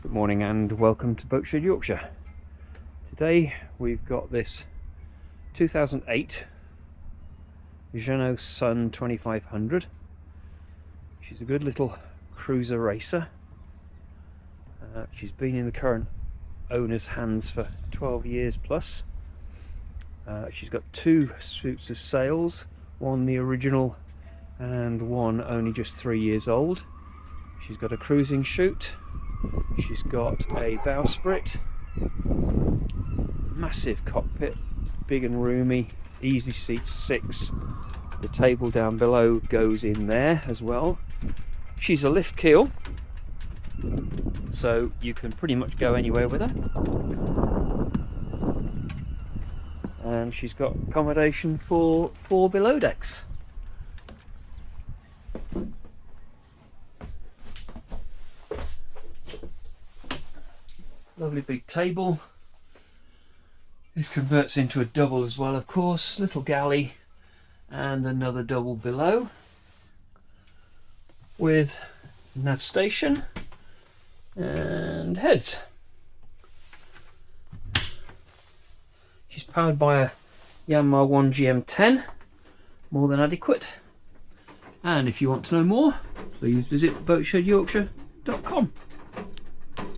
Good morning and welcome to Boatshed, Yorkshire. Today we've got this 2008 Jeanneau Sun 2500. She's a good little cruiser racer. She's been in the current owner's hands for 12 years plus. She's got two suits of sails, one the original and one only just 3 years old. She's got a cruising chute. She's got a bowsprit, massive cockpit, big and roomy, easy seats 6. The table down below goes in there as well. She's a lift keel, so you can pretty much go anywhere with her. And she's got accommodation for 4 below decks. Lovely big table. This converts into a double as well, of course. Little galley and another double below with nav station and heads. She's powered by a Jeanneau 1 GM10, more than adequate. And if you want to know more, please visit boatshedyorkshire.com.